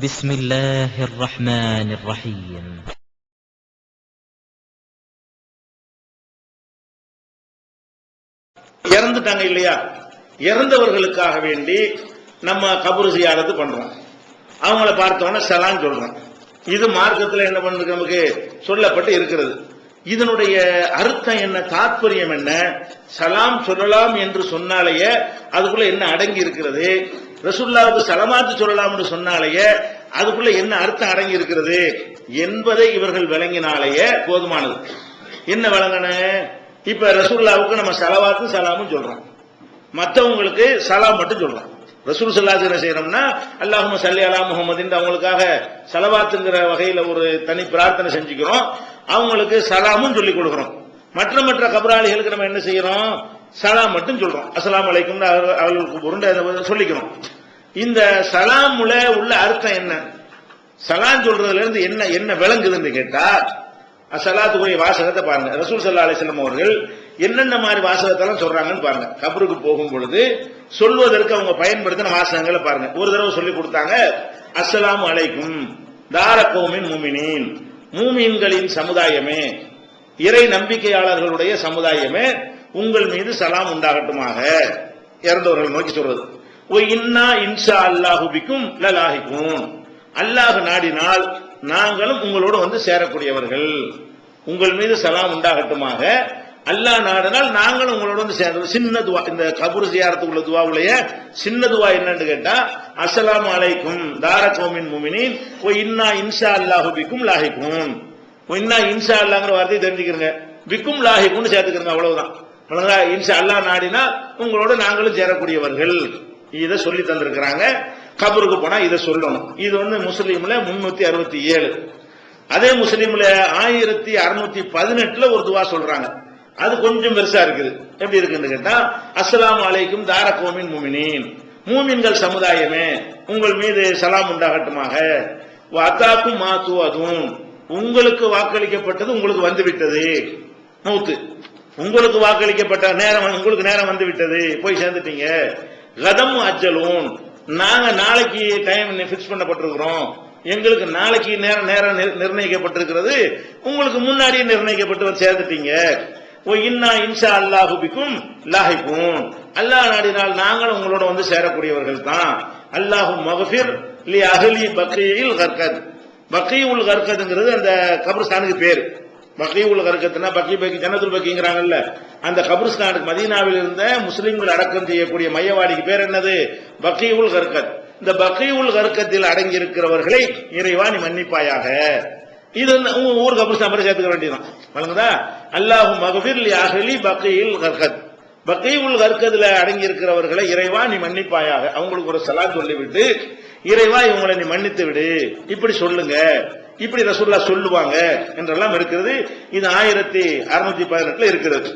بسم الله الرحمن الرحيم. இறந்துட்டாங்க இல்லையா, இறந்தவர்களுக்காக வேண்டி நம்ம கபர் ஜியாரத் பண்றோம். அவங்கள பார்த்தோன்னா சலாம் சொல்றோம். இது மார்க்கத்தில் என்ன பண்ணுறது நமக்கு சொல்லப்பட்டு இருக்கிறது. இதனுடைய அர்த்தம் என்ன, தாற்பயம் என்ன? சலாம் சொல்லலாம் என்று சொன்னாலேயே அதுக்குள்ள என்ன அடங்கி இருக்கிறது, ரசூலுல்லாஹ்வுக்கு சலமாத்து சொல்லலாம் என்று சொன்னாலேயே அதுக்குள்ள என்ன அர்த்தம் அடங்கி இருக்கிறது என்பதை இவர்கள் விளங்கினாலேயே போதுமானது. என்ன விளங்கன, இப்ப ரசூலுல்லாஹ்வுக்கு நம்ம சலவாத்து சலாமும் சொல்றோம், மற்றவங்களுக்கு சலாம் மட்டும் சொல்றோம். ரசூல் ஸல்லல்லாஹு அலைஹி வஸல்லம் செய்யறோம்னா அல்லாஹும்ம ஸல்லி அலா முஹம்மதின் அவங்களுக்காக சலவாத்துங்கிற வகையில ஒரு தனி பிரார்த்தனை செஞ்சுக்கிறோம், அவங்களுக்கு சலாமும் சொல்லி கொடுக்கிறோம். மற்ற கபராளிகளுக்கு நம்ம என்ன செய்யறோம், சலாம் மட்டும் சொல்றோம், அஸ்ஸலாமு அலைக்கும் அவர்களுக்கு உருண்டை சொல்லிக்கிறோம். இந்த சலாமுல உள்ள அர்த்தம் என்ன, சலாம் சொல்றதுல இருந்து என்ன என்ன விளங்குதுன்னு கேட்டா, சலாத்துக்குரிய வாசகத்தை பாருங்க. ரசூல் ஸல்லல்லாஹு அலைஹி வஸல்லம் அவர்கள் என்னென்ன மாதிரி வாசகத்தெல்லாம் சொல்றாங்கன்னு பாருங்க. கபருக்கு போகும் பொழுது சொல்வதற்கு அவங்க பயன்படுத்தின வாசகங்களை பாருங்க. ஒரு தடவை சொல்லி கொடுத்தாங்க, அஸ்ஸலாமு அலைக்கும் தார கௌமின் முஃமினீன், மூமின்களின் சமுதாயமே, இறை நம்பிக்கையாளர்களுடைய சமுதாயமே, உங்கள் மீது சலாம் உண்டாகட்டுமாக. இறந்தவர்கள் நோக்கி சொல்றது. ஓ இன்னா இன்ஷா அல்லாஹு பிக்கும் லலாஹிகூன், அல்லாஹ் நாடினால் நாங்களும் உங்களோடு வந்து சேரக்கூடியவர்கள், உங்கள் மீது சலாம் உண்டாகட்டுமாக, அல்லாஹ் நாடினால் நாங்களும் உங்களோட வந்து சேர்ந்து. சின்ன துவா, இந்த கபர் ஜியாரத்துக்கு உள்ள துவாவுடைய சின்ன துவா என்னன்னு கேட்டா, அஸ்ஸலாமு அலைக்கும் தார கௌமின் முஃமினீன் ஓ இன்னா இன்ஷா அல்லாஹு பிக்கும் லாஹிகூன். இன்னா இன்ஷா அல்லாஹ்ங்கற வார்த்தையை தெரிஞ்சுக்கிறங்க, பிக்கும் லாஹிகூன் சேர்த்துக்கிறங்க, அவ்வளவுதான். இன்ஷா அல்லாஹ் நாடினா உங்களோட நாங்களும் சேரக்கூடியவர்கள். இதை சொல்லி தந்திருக்கிறாங்க. கபருக்கு போனா இதை சொல்லணும். இது வந்து முஸ்லீம்ல 367. அதே முஸ்லீம்ல 1618 ஒரு துவா சொல்றாங்க. அது கொஞ்சம் பெருசா இருக்குது. எப்படி இருக்குன்னு கேட்டா, அஸ்ஸலாமு அலைக்கும் தார கௌமின் முஃமினீன், மூமின்கள் சமுதாயமே, உங்கள் மீது சலாம் உண்டாகட்டுமாக. வஅதாக்கும் மா துஅதுன், உங்களுக்கு வாக்களிக்கப்பட்டது உங்களுக்கு வந்து விட்டது. மௌத்து, உங்களுக்கு வாக்களிக்கப்பட்ட நேரம், உங்களுக்கு நேரம் வந்து விட்டது, போய் சேர்ந்துட்டீங்க. கதம் அஜ்ஜலூன், நாங்க நாளைக்கு டைம் பிக்ஸ் பண்ணப்பட்டிருக்கிறோம், எங்களுக்கு நாளைக்கு நேரம் நிர்ணயிக்கப்பட்டிருக்கிறது, உங்களுக்கு முன்னாடியே நிர்ணயிக்கப்பட்டு சேர்ந்துட்டீங்க. ஓ இன்னா இன்ஷா அல்லாஹு பிக்கும் லாஹிகூன், அல்லாஹ் நாடினால் நாங்கள் உங்களோட வந்து சேரக்கூடியவர்கள் தான். அல்லாஹு மக்ஃபிர் லி அஹ்லி பக்கீல் கர்கத், பக்கீஉல் கர்கத்ங்கிறது அந்த கபர்ஸ்தானுக்கு பேர். பக்கீஉல் கர்கத்னா பக்கி ஜன்னத்துல் பக்கீங்கறாங்கல்ல, அந்த கபர்ஸ்தானுக்கு மதீனாவில் இருந்த முஸ்லிம்கள் அடக்கம் செய்யக்கூடிய மையவாடிக்கு பேர் என்னது, பக்கீஉல் கர்கத். இந்த பக்கீஉல் கர்கத்தில் அடங்கி இருக்கிறவர்களை இறைவா நீ மன்னிப்பாயாக. இது ஊர் கபர்ஸ்தான் மாதிரி சேர்த்துக்க வேண்டியதான். வழங்குதா, அல்லாஹு மக்ஃபிர் லி அஹ்லி பக்கீல் கர்கத், பக்கீஉல் கர்கத்ல அடங்கி இருக்கிறவர்களை இறைவா நீ மன்னிப்பாயாக. அவங்களுக்கு ஒரு சலாத் சொல்லிவிட்டு, இறைவா இவங்களை நீ மன்னித்து விடு, இப்படி சொல்லுங்க, இப்படி ரசூலுல்லாஹ் சொல்லுவாங்க என்றெல்லாம் இருக்கிறது. இது 1618 இருக்கிறது.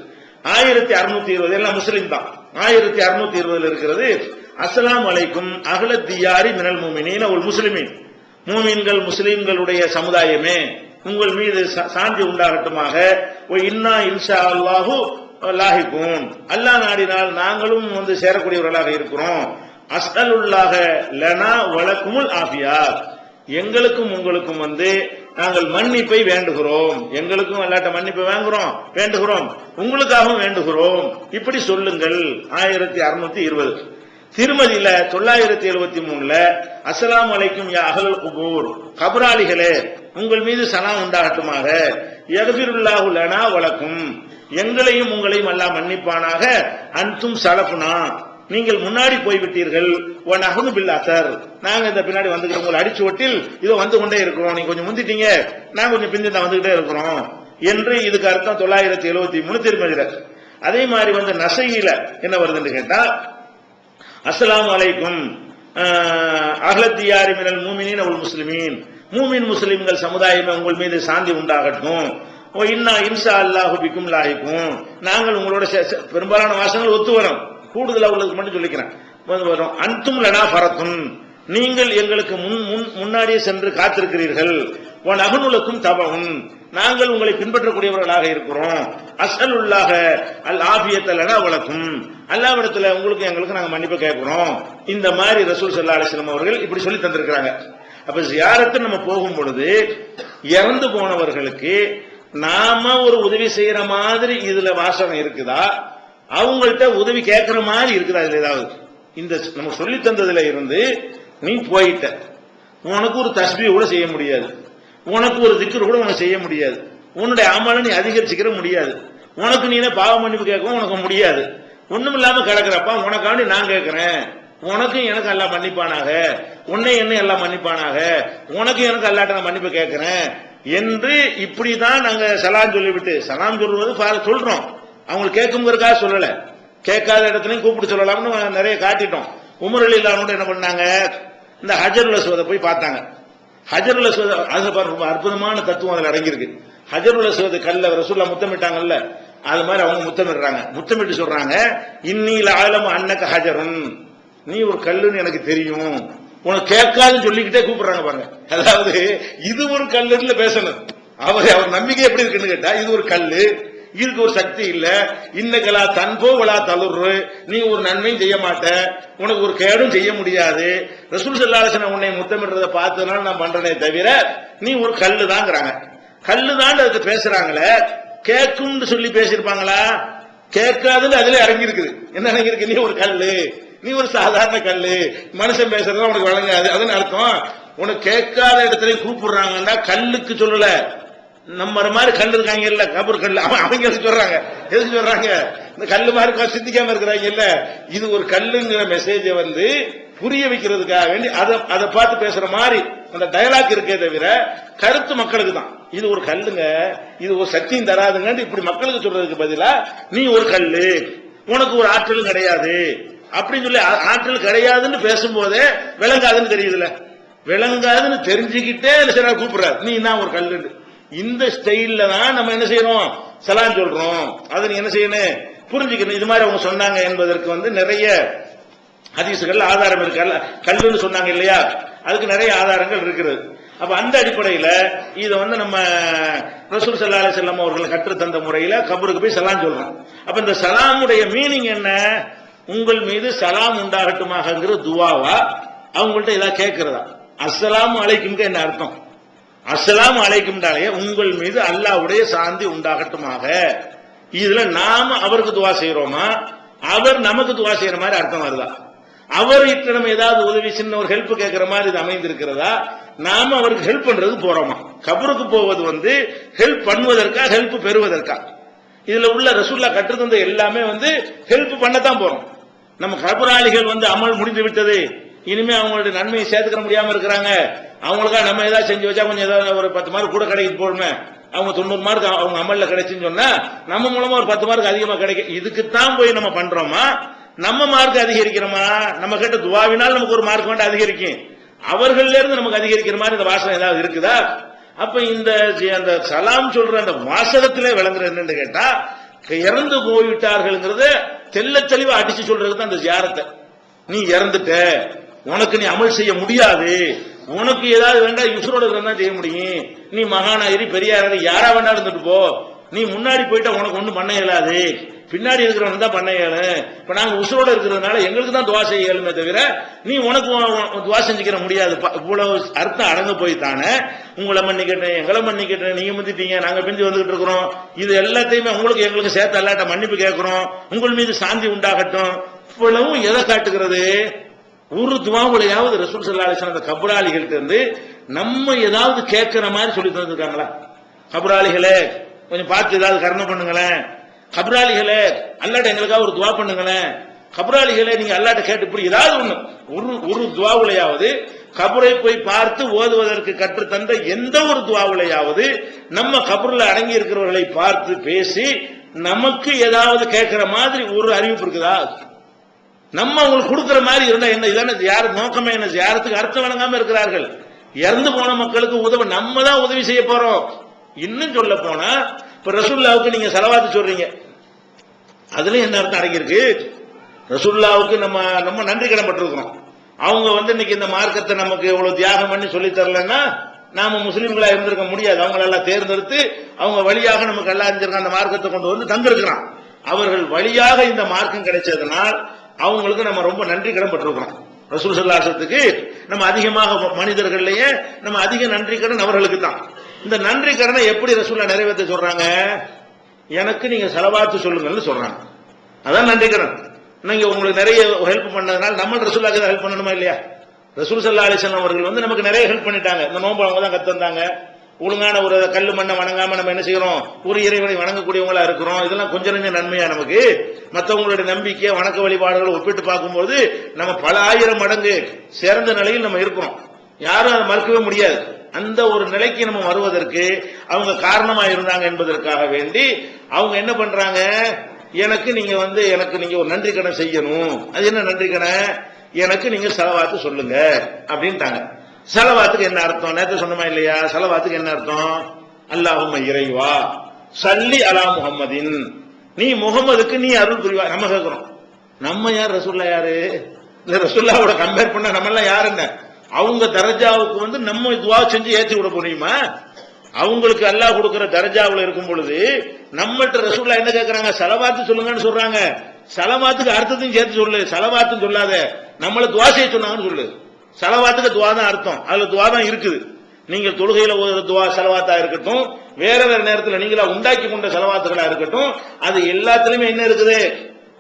1620 எல்லாம் முஸ்லிம் தான். 1620 இருக்கிறது. அஸ்ஸலாமு அலைக்கும் அஹ்லத் தியாரி மினல் முஃமினீன வல் முஸ்லிமீன், மூமின்கள் முஸ்லிம்களுடைய சமுதாயமே, உங்கள் மீது சாந்தி உண்டாகட்டுமாக. ஓ இன்னா இன்ஷா அல்லாஹு லாஹிகூன், அல்லாஹ் நாடினால் நாங்களும் வந்து சேரக்கூடியவர்களாக இருக்கிறோம். அஸ்அலுல்லாஹ லனா வலக்குமுல் ஆஃபியா, எங்களுக்கும் உங்களுக்கும் வந்து நாங்கள் மன்னிப்பை வேண்டுகிறோம், எங்களுக்கும் அல்லாஹ்ட்ட மன்னிப்பை வேண்டுகிறோம், உங்களுக்காகவும் வேண்டுகிறோம், இப்படி சொல்லுங்கள். 1620. திருமதியில 973 அஸ்ஸலாமு அலைக்கும் யா அஹ்லல் குபூர், கபராளிகளே உங்கள் மீது சலாம் உண்டாகட்டுமாக. யக்ஃபிருல்லாஹு லனா வலக்கும், எங்களையும் உங்களையும் அல்லாஹ் மன்னிப்பானாக. அன்தும் சலஃபுனா, நீங்கள் முன்னாடி போய்விட்டீர்கள். வநஹ்னு பில் அஸர், நாங்க இந்த பின்னாடி வந்துக்கிறோம், உங்களை அடிச்சு ஒட்டில் இதோ வந்து கொண்டே இருக்கிறோம், நீங்க கொஞ்சம் முந்திட்டீங்க, நாங்க கொஞ்சம் பிந்தி தான் வந்துகிட்டே இருக்கிறோம் என்று இதுக்கு அர்த்தம் 973 திருமதியில. அதே மாதிரி வந்து நசையில என்ன வருதுன்னு கேட்டா, அஸ்ஸலாமு அலைக்கும் அஹ்லத் தியாரி மினல் முஃமினீன வல் முஸ்லிமீன், மூமின் முஸ்லிம்கள் சமுதாயமே உங்கள் மீது சாந்தி உண்டாகட்டும். ஓ இன்னா இன்ஷா அல்லாஹு பிக்கும் லாஹிகூன், நாங்கள் உங்களோட பெரும்பாலான வாசகங்கள் ஒத்து வரும், கூடுதலா உள்ளதுக்கு மட்டும் சொல்லிக்கிறேன் வரும். அன்தும் லனா ஃபரத்துன், நீங்கள் எங்களுக்கு முன்னாடியே சென்று காத்திருக்கிறீர்கள். ஒன் அகனுலக்கும் தபவுன், நாங்கள் உங்களை பின்பற்றக்கூடியவர்களாக இருக்கிறோம். அஸ்அலுல்லாஹ அல் ஆஃபியத்த லனா வலக்கும், அல்லாஹ்விடத்துல உங்களுக்கு எங்களுக்கு நாங்க மன்னிப்பு கேட்கிறோம். இந்த மாதிரி ரசூல் ஸல்லல்லாஹு அலைஹி வஸல்லம் அவர்கள் இப்படி சொல்லி தந்திருக்கிறாங்க. அப்ப ஜியாரத்து நம்ம போகும் பொழுது இறந்து போனவர்களுக்கு நாம ஒரு உதவி செய்யற மாதிரி இதுல வாசனை இருக்குதா, அவங்கள்ட்ட உதவி கேட்கிற மாதிரி இருக்குதா? இதுல ஏதாவது இந்த நம்ம சொல்லி தந்ததுல இருந்து நீ போயிட்ட, உனக்கு ஒரு தஸ்பீ கூட செய்ய முடியாது, உனக்கு ஒரு திக்ர் கூட உனக்கு செய்ய முடியாது, உன்னுடைய அமலை நீ அதிகரிச்சுக்கிற முடியாது, உனக்கு நீ பாவ மன்னிப்பு கேட்கவும் உனக்கு முடியாது, ஒண்ணும் இல்லாம கிடக்குறப்ப உனக்காண்டி நான் கேட்கிறேன், உனக்கும் எனக்கு எல்லாம் மன்னிப்பானாக, உன்னை என்ன எல்லாம் மன்னிப்பானாக, உனக்கு எனக்கு அல்லாட்ட நான் மன்னிப்பு கேட்கிறேன் என்று இப்படிதான் நாங்க சலாம் சொல்லிவிட்டு, சலாம் சொல்வது சொல்றோம், அவங்களுக்கு கேட்குங்கிறதுக்காக சொல்லல, கேட்காத இடத்துலயும் கூப்பிட்டு சொல்லலாம்னு நிறைய காட்டிட்டோம். உமர் ரலியல்லாஹு என்ன பண்ணாங்க, இந்த ஹஜருல் அஸ்வதை போய் பார்த்தாங்க. ஹஜருல் அஸ்வத் அது அற்புதமான தத்துவம் அதுல அடங்கியிருக்கு. ஹஜருல் அஸ்வத் கல்ல ரசூலுல்லாஹ் முத்தமிட்டாங்கல்ல, அது மாதிரி அவங்க முத்தமிடுறாங்க. முத்தமிட்டு சொல்றாங்க, இன்னீல ஆலம் அன்னக ஹஜருன், நீ ஒரு கல்லுன்னு எனக்கு தெரியும், உனக்கு கேட்காதுன்னு சொல்லிக்கிட்டே கூப்பிடுறாங்க பாருங்க. அதாவது இது ஒரு கல்லுல பேசணும். அவர் நம்பிக்கை எப்படி இருக்குன்னு கேட்டா, இது ஒரு கல்லு, இதுக்கு ஒரு சக்தி இல்ல, இன்னக்கலா தன்போவலா தளர்று, நீ ஒரு நன்மையும் செய்ய மாட்ட, உனக்கு ஒரு கேடும் செய்ய முடியாது, ரசூல் ஸல்லல்லாஹு அலைஹி வஸல்லம் உன்னை முத்தமிடுறத பார்த்ததுனால நான் பண்றேனே தவிர நீ ஒரு கல்லு தாங்கிறாங்க. கல்லு தான் அதுக்கு பேசுறாங்களே, கேட்கும்னு சொல்லி பேசியிருப்பாங்களா? கேட்காதுன்னு அதுல இறங்கி இருக்குது. என்ன இறங்கி இருக்கு? நீ ஒரு கல்லு, நீ ஒரு சாதாரண கல்லு, மனுஷன் பேசுறதா உனக்கு வழங்காது. அதுன்னு அர்த்தம். உனக்கு கேட்காத இடத்துல கூப்பிடுறாங்கன்னா கல்லுக்கு சொல்லல, நம்ம மாதிரி கல் இருக்காங்க இல்ல, கபர் கல், அவங்க சொல்றாங்க. எதுக்கு சொல்றாங்க? இந்த கல்லு மாதிரி சிந்திக்காம இருக்கிறாங்க இல்ல, இது ஒரு கல்லுங்கிற மெசேஜ புரிய வைக்கிறதுக்காக வேண்டி அதை பார்த்து பேசுற மாதிரி அந்த டயலாக் இருக்கே தவிர கருத்து மக்களுக்கு தான். இது ஒரு கல்லுங்க, இது ஒரு சக்தியும் தராதுங்க, இப்படி மக்களுக்கு சொல்றதுக்கு பதிலா நீ ஒரு கல்லு, உனக்கு ஒரு ஆற்றலும் கிடையாது அப்படின்னு சொல்லி, ஆற்றல் கிடையாதுன்னு பேசும்போதே விளங்காதுன்னு தெரியுதுல, விளங்காதுன்னு தெரிஞ்சுக்கிட்டே என்ன கூப்பிடுறாரு, நீ தான் ஒரு கல்லு. இந்த ஸ்டைல்ல தான் நம்ம என்ன செய்யறோம், சலாம் சொல்றோம். அதை நீ என்ன செய்யணும், புரிஞ்சுக்கணும். இது மாதிரி அவங்க சொன்னாங்க என்பதற்கு நிறைய ஹதீஸ்கள் ஆதாரம் இருக்கு. கல்லுன்னு சொன்னாங்க இல்லையா, அதுக்கு நிறைய ஆதாரங்கள் இருக்கிறது. அப்ப அந்த அடிப்படையில இதை நம்ம ரசூல் ஸல்லல்லாஹு அலைஹி வஸல்லம் அவர்கள் கற்றுத்தந்த முறையில கபருக்கு போய் சலாம் சொல்றோம். அப்ப இந்த சலாமுடைய மீனிங் என்ன, உங்கள் மீது சலாம் உண்டாகட்டுமாகங்கிற துவாவா, அவங்கள்ட்ட ஏதாவது கேட்கிறதா? அஸ்ஸலாமு அலைக்கும் என்ன அர்த்தம்? அஸ்ஸலாமு அலைக்கும்டாலே உங்கள் மீது அல்லாஹ்வுடைய சாந்தி உண்டாகட்டுமாக. இதுல நாம அவருக்கு துவா செய்யறோமா, அவர் நமக்கு துவா செய்யற மாதிரி அர்த்தம் வருதா? அவர்கிட்ட நம்ம ஏதாவது உதவி, சின்ன ஒரு ஹெல்ப் கேட்கிற மாதிரி இது அமைந்திருக்கிறதா? நாம அவருக்கு ஹெல்ப் பண்றது போறோமா? கபருக்கு போவது ஹெல்ப் பண்ணுவதற்கா, ஹெல்ப் பெறுவதற்கா? இதுல உள்ள ரசூலுல்லாஹ் கற்றுத்தந்த எல்லாமே ஹெல்ப் பண்ணத்தான் போறோம். நம்ம கபராளிகள் அமல் முடிந்து விட்டது, இனிமே அவங்களுடைய நன்மையை சேர்த்துக்க முடியாம இருக்கிறாங்க, அவங்களுக்கா நம்ம ஏதாவது செஞ்சு வச்சா கொஞ்சம் ஏதாவது ஒரு 10 மார்க் கூட கிடைக்குது போடுமே, அவங்க 90 மார்க் அவங்க அமல்ல கிடைச்சுன்னு சொன்னா நம்ம மூலமா ஒரு 10 மார்க் அதிகமா கிடைக்கும். இதுக்குத்தான் போய் நம்ம பண்றோமா? நம்ம மார்க் அதிகரிக்கிறோமா? நம்ம கிட்ட துவாவினால் நமக்கு ஒரு மார்க் வேண்டாம் அதிகரிக்கும், அவர்கள இருந்து நமக்கு அதிகரிக்கிற மாதிரி இந்த வாசனை ஏதாவது இருக்குதா? அப்ப இந்த சலாம் சொல்ற அந்த வாசகத்திலே விளங்குறது என்னன்னு கேட்டா, இறந்து போய்விட்டார்கள்ங்கிறத தெல்ல தெளிவா அடிச்சு சொல்றதுக்கு தான் அந்த ஜியாரத்தை. நீ இறந்துட்ட, உனக்கு நீ அமல் செய்ய முடியாது, உனக்கு ஏதாவது வேண்டாம் யுசுரோட தான் செய்ய முடியும், நீ மகானாயிரி பெரியாரி யாரா வேண்டாம் இருந்துட்டு போ, நீ முன்னாடி போயிட்டா உனக்கு ஒண்ணும் பண்ண இயலாது, பின்னாடி இருக்கிறவன் தான் பண்ண இயலு, இப்ப நாங்க உசுரோட இருக்கிறதுனால எங்களுக்கு தான் துவா செய்ய இயலுமே தவிர நீ உனக்கு துவா செஞ்சுக்கிற முடியாது. இவ்வளவு அர்த்தம் அடங்க போய்த்தானே உங்களை மன்னிக்கட்டேன், எங்களை மன்னிக்கட்டேன், நீங்க முந்திட்டீங்க, நாங்க பிஞ்சு வந்துகிட்டு இருக்கிறோம், இது எல்லாத்தையுமே உங்களுக்கு எங்களுக்கு சேர்த்து அல்லாட்ட மன்னிப்பு கேட்கிறோம், உங்கள் மீது சாந்தி உண்டாகட்டும். இவ்வளவும் எதை காட்டுகிறது? ஒரு துவாவுலையாவது ரசூல் ஸல்லல்லாஹு அலைஹி வஸல்லம் அந்த கபராளிகள்ட்ட இருந்து நம்ம ஏதாவது கேட்கிற மாதிரி சொல்லி தந்துருக்காங்களா? கபராளிகளே கொஞ்சம் பார்த்து ஏதாவது கருணை பண்ணுங்களேன், கபராளிகளே அல்லாட்ட எங்களுக்காக ஒரு துவா பண்ணுங்களேன், கபராளிகளே நீங்க அல்லாட்ட கேட்டு இப்படி ஏதாவது ஒரு துவாவுலையாவது கபரை போய் பார்த்து ஓதுவதற்கு கற்று தந்த எந்த ஒரு துவாவுலையாவது நம்ம கபர்ல அடங்கி இருக்கிறவர்களை பார்த்து பேசி நமக்கு ஏதாவது கேட்கிற மாதிரி ஒரு அறிவிப்பு இருக்குதா? நம்ம அவங்களுக்கு கொடுக்கிற மாதிரி இருந்தா என்ன? இதான யார் நோக்கமே என்ன? யாருக்கு அர்த்தம் வழங்காம இருக்கிறார்கள். இறந்து போன மக்களுக்கு உதவி நம்ம தான் உதவி செய்ய போறோம். இன்னும் சொல்ல போனா இப்ப ரசூலுல்லாவுக்கு நீங்க ஸலவாத் சொல்றீங்க, அதுல என்ன அர்த்தம் அடங்கியிருக்கு? ரசூலுல்லாவுக்கு நம்ம நன்றி கடன்பட்டிருக்கிறோம். அவங்க இன்னைக்கு இந்த மார்க்கத்தை நமக்கு எவ்வளவு தியாகம் பண்ணி சொல்லி தரலன்னா நாம முஸ்லீம்களா இருந்திருக்க முடியாது. அவங்களெல்லாம் தேர்ந்தெடுத்து அவங்க வழியாக நமக்கு எல்லாம் அறிஞ்சிருக்க அந்த மார்க்கத்தை கொண்டு தங்கிருக்கிறான். அவர்கள் வழியாக இந்த மார்க்கம் கிடைச்சதுனால் அவங்களுக்கு நம்ம ரொம்ப நன்றி கடன்பட்டிருக்கிறோம். ரசூல் ஸல்லல்லாஹு அலைஹி வஸல்லத்துக்கு நம்ம அதிகமாக மனிதர்கள்லயே நம்ம அதிக நன்றி கடன் அவர்களுக்கு தான். இந்த நன்றி கடனை எப்படி ரசூலுல்லாஹ் நிறைவேற்ற சொல்றாங்க? எனக்கு நீங்க ஸலவாத்து சொல்லுங்கன்னு சொல்றாங்க. அதான் நன்றி கடன். நீங்க உங்களுக்கு நிறைய ஹெல்ப் பண்ணதுனால நம்ம ரசூலுல்லாஹ்க்கு ஹெல்ப் பண்ணணுமா இல்லையா? ரசூல் ஸல்லல்லாஹு அலைஹி வஸல்லம் அவர்கள் நமக்கு நிறைய ஹெல்ப் பண்ணிட்டாங்க. இந்த நோன்பு அவங்க தான் கத்து தந்தாங்க. ஒழுங்கான ஒரு கல்லு மண்ணை வணங்காம நம்ம என்ன செய்யறோம்? ஒரு இறைவனை வணங்கக்கூடியவங்களா இருக்கிறோம். இதெல்லாம் கொஞ்சம் கொஞ்சம் நன்மையா நமக்கு. மற்றவங்களுடைய நம்பிக்கை வணக்க வழிபாடுகளை ஒப்பிட்டு பார்க்கும்போது நம்ம பல ஆயிரம் மடங்கு சிறந்த நிலையில் நம்ம இருக்கிறோம். யாரும் அதை மறுக்கவே முடியாது. அந்த ஒரு நிலைக்கு நம்ம வருவதற்கு அவங்க காரணமா இருந்தாங்க என்பதற்காக வேண்டி அவங்க என்ன பண்றாங்க? எனக்கு நீங்க ஒரு நன்றி கடன் செய்யணும். அது என்ன நன்றி கடன்? எனக்கு நீங்க ஸலவாத்து சொல்லுங்க அப்படின்ட்டாங்க. ஸலவாத்துக்கு என்ன அர்த்தம்? நேத்து சொன்னமா இல்லையா? ஸலவாத்துக்கு என்ன அர்த்தம்? அல்லாஹும்ம இறைவா ஸல்லி அலா முஹம்மதின், நீ முகமதுக்கு நீ அருள் புரிவா. நம்ம கேட்கிறோம், நம்ம யார்? ரசூலுல்லாஹ் யாரு? இந்த ரசூலுல்லாஹ்வோட கம்பேர் பண்ண நம்ம எல்லாம் யாருன்னு? அவங்க தரஜாவுக்கு நம்ம துவா செஞ்சு ஏற்றி விட முடியுமா? அவங்களுக்கு அல்லாஹ் கொடுக்கிற தரஜாவுல இருக்கும் பொழுது நம்மள்ட்ட ரசூலுல்லாஹ் என்ன கேட்கறாங்க? ஸலவாத்து சொல்லுங்கன்னு சொல்றாங்க. ஸலவாத்துக்கு அர்த்தத்தையும் சேர்த்து சொல்லு. ஸலவாத்துன்னு சொல்லாத, நம்மள துவா செய்ய சொன்னாங்கன்னு சொல்லு. ஸலவாத்துக்கு துவா தான் அர்த்தம், அதுல துவா தான் இருக்குது. நீங்க தொழுகையில ஒரு துவா ஸலவாத்தா இருக்கட்டும், வேற வேற நேரத்தில் நீங்களா உண்டாக்கி கொண்ட ஸலவாத்துகளா இருக்கட்டும், அது எல்லாத்துலயுமே என்ன இருக்குது?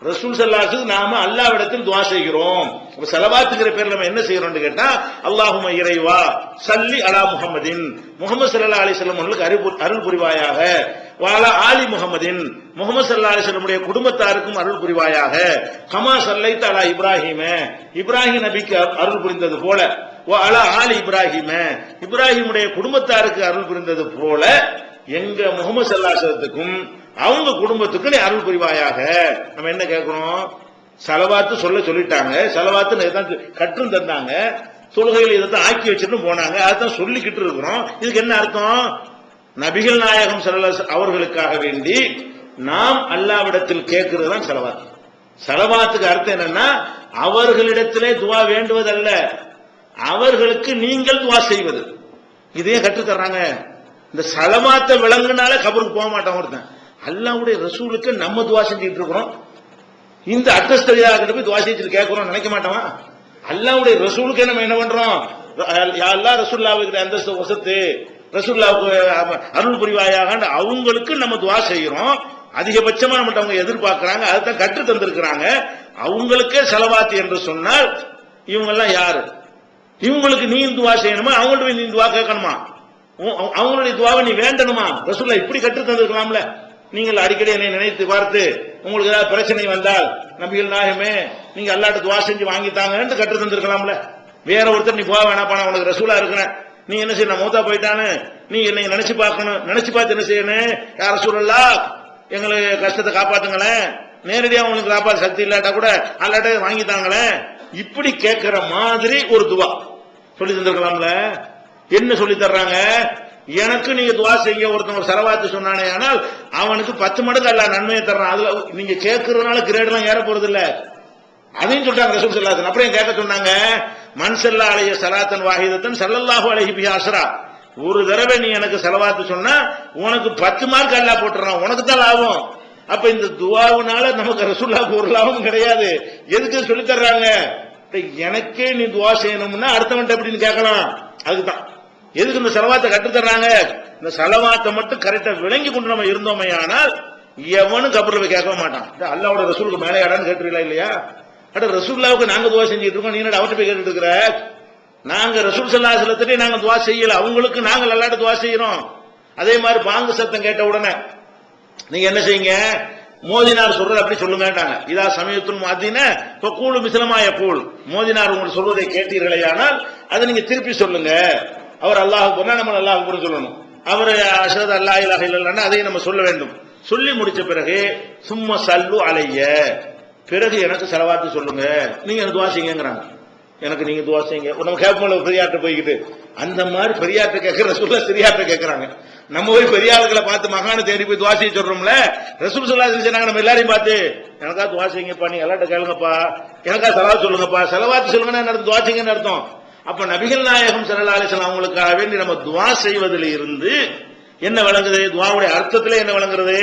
ரசூல் ஸல்லல்லாஹு அலைஹி வஸல்லம் நாம அல்லாஹ்விடத்தில் துஆ செய்கிறோம். அப்ப ஸலவாத்துங்கிற பேர்ல நம்ம என்ன செய்யறோம்னு கேட்டா, அல்லாஹும்ம இறைவா ஸல்லி அலா முஹம்மதின், முஹம்மது ஸல்லல்லாஹு அலைஹி வஸல்லம் அவர்களுக்கு அருள் புரிவாயாக. வஅலா ஆலி முஹம்மதின், முஹம்மது ஸல்லல்லாஹு அலைஹி வஸல்லம் உடைய குடும்பத்தாருக்கும் அருள் புரிவாயாக. கமா ஸல்லைத அலா இப்ராஹீம, இப்ராஹிம் நபிக்கு அருள் புரிந்தது போல. வஅலா ஆலி இப்ராஹீம, இப்ராஹிமுடைய குடும்பத்தாருக்கு அருள் புரிந்தது போல எங்க முஹம்மது ஸல்லல்லாஹு அலைஹி வஸல்லத்துக்கும் அவங்க குடும்பத்துக்கு நீ அருள் புரிவாயாக. நம்ம என்ன கேட்கிறோம்? ஸலவாத்து சொல்லிட்டாங்க. ஸலவாத்து கற்றும் தந்தாங்க. தொழுகையில் இதைத்தான் ஆக்கி வச்சுட்டு போனாங்க. அதான் சொல்லிக்கிட்டு இருக்கிறோம். இதுக்கு என்ன அர்த்தம்? நபிகள் நாயகம் ஸல்லல்லாஹு அலைஹி அவர்களுக்காக வேண்டி நாம் அல்லாஹ்விடத்தில் கேட்கிறது தான் ஸலவாத். ஸலவாத்துக்கு அர்த்தம் என்னன்னா, அவர்களிடத்திலே துஆ வேண்டுவதல்ல, அவர்களுக்கு நீங்கள் துஆ செய்வது. இதையே கற்று தர்றாங்க. இந்த ஸலவாத்தை விளங்குனால கபருக்கு போக மாட்டான் ஒருத்தன். அல்லாஹ்வுடைய ரசூலுக்கு நம்ம துஆ செஞ்சுட்டு இருக்கிறோம். இந்த அட்ரஸ் தெரியாத போய் துஆ செஞ்சுட்டு கேட்கிறோம் நினைக்க மாட்டோமா? அல்லாஹ்வுடைய ரசூலுக்கு நம்ம என்ன பண்றோம்? யா அல்லாஹ் ரசூலுல்லாஹ்வுக்கு அந்தஸ்து வசத்து, ரசூலுல்லாஹ்வுக்கு அருள் புரிவாயாக அவங்களுக்கு நம்ம துஆ செய்யறோம். அதிகபட்சமா நம்மகிட்ட அவங்க எதிர்பார்க்கிறாங்க, அதுதான் கற்று தந்திருக்கிறாங்க. அவங்களுக்கே ஸலவாத் என்று சொன்னால் இவங்க எல்லாம் யாரு? இவங்களுக்கு நீ துஆ செய்யணுமா? அவங்கள்ட்ட நீ துஆ கேட்கணுமா? அவங்களுடைய துஆவை நீ வேண்டணுமா? ரசூலுல்லாஹ் இப்படி கற்று தந்திருக்கலாம்ல. நீங்கள் அடிக்கடி என்னை நினைத்து பார்த்து உங்களுக்கு ஏதாவது பிரச்சனை வந்தால் நபிகள் நாயகமே நீங்க அல்லாஹ்ட்ட துஆ செஞ்சு வாங்கித்தாங்கன்னு கற்று தந்திருக்கலாம்ல. வேற ஒருத்தர் நீ போக வேணாப்பா, நான் உனக்கு ரசூலா இருக்கிறேன், நீ என்ன செய்யணும்? மௌத்தா போயிட்டானு நீ என்னை நினைச்சு பார்க்கணும். நினைச்சு பார்த்து என்ன செய்யணும்? யா ரசூலல்லாஹ் எங்களுக்கு கஷ்டத்தை காப்பாத்துங்களேன், நேரடியா உங்களுக்கு காப்பாற்ற சக்தி இல்லாட்டா கூட அல்லாஹ்ட்ட வாங்கித்தாங்களேன், இப்படி கேட்கிற மாதிரி ஒரு துஆ சொல்லி தந்திருக்கலாம்ல. என்ன சொல்லி தர்றாங்க? எனக்கு நீங்க துஆ செய்ய ஒருத்தவங்க ஸலவாத்து சொன்னானே, ஆனால் அவனுக்கு 10 மடங்கு அல்லாஹ் நன்மையை தர்றான். அதுல நீங்க கேட்கறதுனால கிரேட் எல்லாம் ஏற போறது இல்ல. அதையும் சொல்றாங்க ரசூல் ஸல்லல்லாஹு அலைஹி வஸல்லம். அப்படியே கேட்க சொன்னாங்க, மன் ஸல்லா அலைஹி ஸலாத்தன் வாஹிதத்தன் ஸல்லல்லாஹு அலைஹி பிஹா அஸ்ரா, ஒரு தடவை நீ எனக்கு ஸலவாத்து சொன்னா உனக்கு 10 மார்க் அல்லாஹ் போட்டுறான், உனக்கு தான் லாபம். அப்ப இந்த துஆவுனால நமக்கு ரசூலுல்லாஹ்வுக்கு ஒரு லாபம் கிடையாது. எதுக்கு சொல்லி தர்றாங்க? எனக்கே நீ துஆ செய்யணும்னா அடுத்தவன்ட்ட எப்படின்னு கேட்கலாம். அதுக்குதான் எதுக்கு இந்த ஸலவாத்தை கற்று தர்றாங்க. இந்த ஸலவாத்தை மட்டும் கரெக்டா விளங்கி கொண்டு நம்ம இருந்தோமே ஆனால் எவனும் கபர்ல போய் கேட்க மாட்டான். அல்லாஹ்வோட ரசூலுக்கு மேலே யாரான்னு கேட்டுறீங்களா இல்லையா? அட ரசூலுல்லாஹ்வுக்கு நாங்க துஆ செஞ்சுட்டு இருக்கோம், நீ என்னடா அவர்கிட்ட போய் கேட்டுட்டு இருக்கிற? நாங்க ரசூல் ஸல்லல்லாஹு அலைஹி வஸல்லத்திட்டே நாங்க துஆ செய்யல, அவங்களுக்கு நாங்க அல்லாஹ்ட்ட துஆ செய்யறோம். அதே மாதிரி பாங்கு சத்தம் கேட்ட உடனே நீங்க என்ன செய்யுங்க? மோதினார் சொல்றது அப்படி சொல்லுங்கட்டாங்க. இதா சமயத்துல் முஅத்தின ஃபகூலு மிஸ்லமா யகூல், மோதினார் உங்களுக்கு சொல்வதை கேட்டீர்களேயானால் அதை நீங்க திருப்பி சொல்லுங்க. அவர் அல்லாஹ் அக்பர்னா நம்ம அல்லாஹ் அக்பர் சொல்லணும். அவர் அஷ்ஹது அல்லா இலாஹ இல்லல்லாஹ்னா அதையும் நம்ம சொல்ல வேண்டும். சொல்லி முடிச்ச பிறகு சும்ம சல்லு அலைய, பிறகு எனக்கு ஸலவாத்து சொல்லுங்க, நீங்க எனக்கு துஆ செய்யுங்கங்கறாங்க. எனக்கு நீங்க துஆ செய்யுங்க. நம்ம கேட்போம்ல பெரியார்ட்ட போய்கிட்டு, அந்த மாதிரி பெரியார்ட்ட கேட்கிற ரசூலுல்லாஹ் சிறியார்ட்ட கேட்கறாங்க. நம்ம போய் பெரியார்களை பார்த்து மகானை தேடி போய் துஆ செய்ய சொல்றோம்ல, ரசூல் ஸல்லல்லாஹு அலைஹி வஸல்லம் நம்ம எல்லாரையும் பார்த்து எனக்கா துஆ செய்யுங்கப்பா, நீங்க எல்லார்ட்ட கேளுங்கப்பா, எனக்கா ஸலவாத் சொல்லுங்கப்பா. ஸலவாத் சொல்லுங்கன்னா என்ன துஆ செய்யுங்கன்னு அர்த்தம். அப்ப நபிகள் நாயகம் ஸல்லல்லாஹு அலைஹி வஸல்லம் அவங்களுக்காக வேண்டி நம்ம துஆ செய்வதில் இருந்து என்ன விளங்குது? துஆவுடைய அர்த்தத்திலே என்ன விளங்குறது?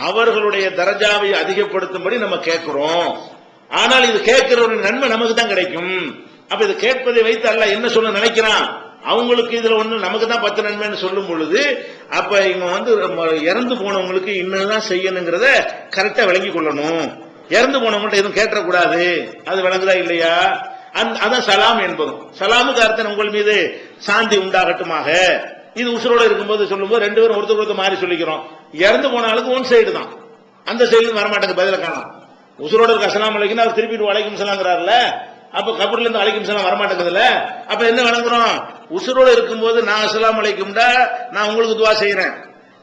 அவர்களுடைய தரஜாவை அதிகப்படுத்தும்படி நம்ம கேட்கிறோம். ஆனால் இது கேட்கிறவருடைய நன்மை நமக்கு தான் கிடைக்கும். அப்ப இதை கேட்பதை வைத்து அல்லாஹ் என்ன சொல்ல நினைக்கிறான், அவங்களுக்கு இதுல ஒண்ணு நமக்கு தான் 10 நன்மைன்னு சொல்லும் பொழுது அப்ப இவங்க இறந்து போனவங்களுக்கு இன்னும் செய்யணுங்கிறத கரெக்டா விளங்கி கொள்ளணும். இறந்து போனவங்கள்ட்ட எதுவும் கேட்டக்கூடாது. அது விளங்குதா இல்லையா? அதான் சலாம் என்பதும். சலாமுக்கு அர்த்தம் உங்கள் மீது சாந்தி உண்டாகட்டுமாக. இது உசுரோட இருக்கும்போது சொல்லும்போது ரெண்டு பேரும் ஒருத்தர் மாறி சொல்லிக்கிறோம். இறந்து போனாலுக்கு ஒன் சைடு தான், அந்த சைடு வரமாட்டேங்க, பதில காணும். உசுரோட இருக்க அஸ்ஸலாமு அலைக்கும் அவர் திருப்பி வலைக்கும் சலாம்ங்கறாருல, அப்ப கபர்ல இருந்து வலைக்கும் சலாம் வரமாட்டேங்குதுல்ல. அப்ப என்ன விளங்குறோம், உசுரோட இருக்கும்போது நான் அஸ்ஸலாமு அலைக்கும்டா நான் உங்களுக்கு துவா செய்யறேன்,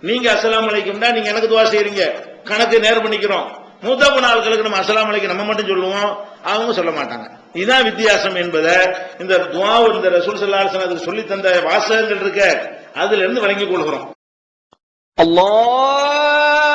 நீங்க அஸ்ஸலாமு அலைக்கும்டா நீங்க எனக்கு துவா செய்றீங்க, கணக்கு நேர் பண்ணிக்கிறோம். மூத்த ஆட்களுக்கு நம்ம அஸ்ஸலாமு அலைக்கும் நம்ம மட்டும் சொல்லுவோம், அவங்க சொல்ல மாட்டாங்க. இதுதான் வித்தியாசம் என்பதை இந்த துஆ இந்த ரசூல் ஸல்லல்லாஹு அலைஹி வஸல்லம் சொல்லி தந்த வாசகங்கள் இருக்க அதுல இருந்து வழங்கிக் கொள்கிறோம். அல்லாஹ்